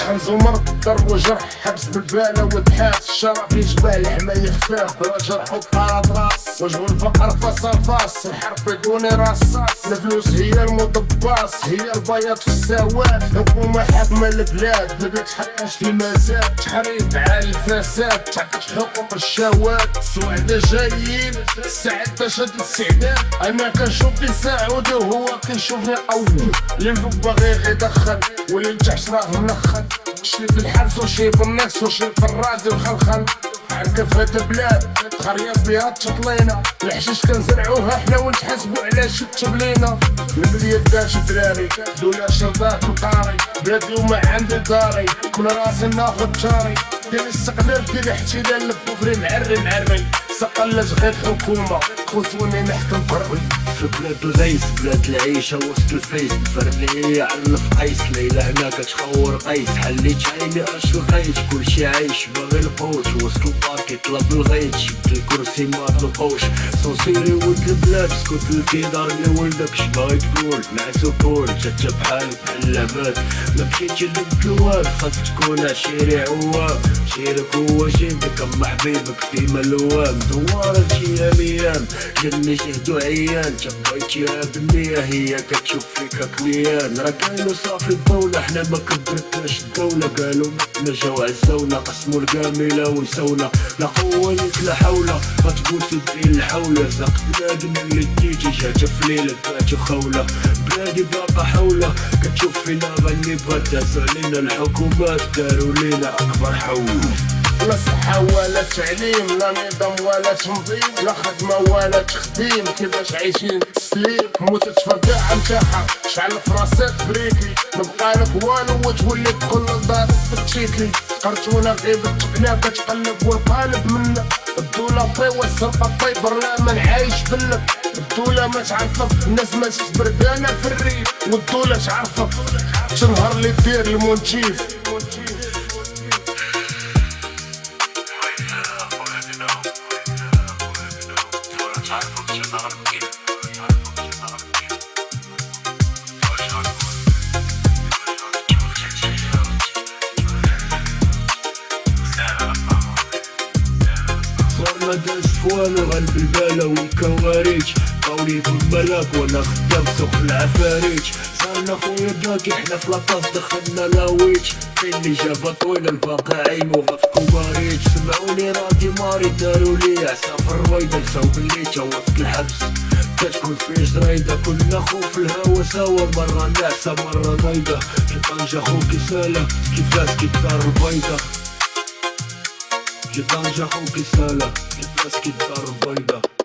خنز ومرض ضرب وجرح حبس بالبالة وضحات الشرف يجبال الحماية خفاف جرح وبقارة راس وجه الفقر فاس الحرب بدون رصاص الفلوس هي المضباص هي البياض في السواد الحكومة حاكمة البلاد بدات تحرش في المزاد تحريف على الفساد تعطيك حقوق الشهوات السعداء جايين السعادة شد الاستعداد انا كنشوف لي سعود وهو كيشوفني قوي اللي الفوق باغي يدخل واللي تحت راه منخل شي في الحبس وشي في الناس وشي في الرازي وخلخل عنك في هاد البلاد تخريط بيها تشطلينا الحشيش كنزرعوها حنا ونتحاسبو على شي تبلينا البلية داش دراري دولا شرطات القاري بلادي وما عندي داري كل راسي ناخد جاري ديال الاستقلال ديال الاحتلال الكفري معري سقلت غير الحكومة خصوني نحكم قربي في بلاد الغيس بلاد العيشة وسط الفيس فرني على الفقيس ليلة هنا كتخور قيس حليت عيني اش لقيت كلشي عايش باغي القوت وسط البارك يطلب الغيط شد الكرسي ما تلقوش صوصيري ولد البلاد سكوت الكيدار لي ولدك باغي تقول نعسو كول جات بحال اللعبات ما مشيتش للبلوات خاصك تكون عشيري عوام شيرك هو جيبك اما حبيبك ديما الوام دوار ايام جني شهدو عيان تبغيتيها بالنية هي كتشوف فيك كليان راه كاينو صافي الدولة حنا ما كبرتناش الدولة قالو متنا جاو عزاونا قسمو الكاملة ونساونا لا قوة ليك لا حولة غتبوسو ديال الحولة زاق بنادم اللي تيجي جات في ليلة باتو خولة بلادي باقا حولة كتشوف فينا غني بغات دازو علينا الحكومات دارو لينا اكبر حولة لا صحة ولا تعليم لا نظام ولا تنظيم لا خدمة ولا تخديم كيفاش عايشين تسليم موتت فقاعة متاحة شعل فراسات بريكلي مبقالك والو وتولي تدخل للدار تفتشيكلي قرتونا غيبة تقنا كتقلب والقالب منا الدولة طيوة السلطة طي برلمان عايش بلك الدولة ما تعرفك الناس ما تبردانة في الريف والدولة تعرفك شنهار اللي دير المونتيف صورنا داز فوالو غالب البالا والكواريج قولي بالملاك وانا خدام سوق العفاريج صارنا خويا داكي حنا في لاطاس دخلنا لاويج كاين اللي جابا طويلة الباقي عينو غا في كوماريج سمعوني راضي ماري دارو لي عسا في الرويدة نساو بلي تا وسط الحبس كتكون فيه جريدة كلنا خو في الهوا سوا مرة ناعسة مرة نايدة في طنجة خوكي سالة كيفاش كي الدار البيضة في طنجة خوكي سالة كيفاش كي الدار البيضة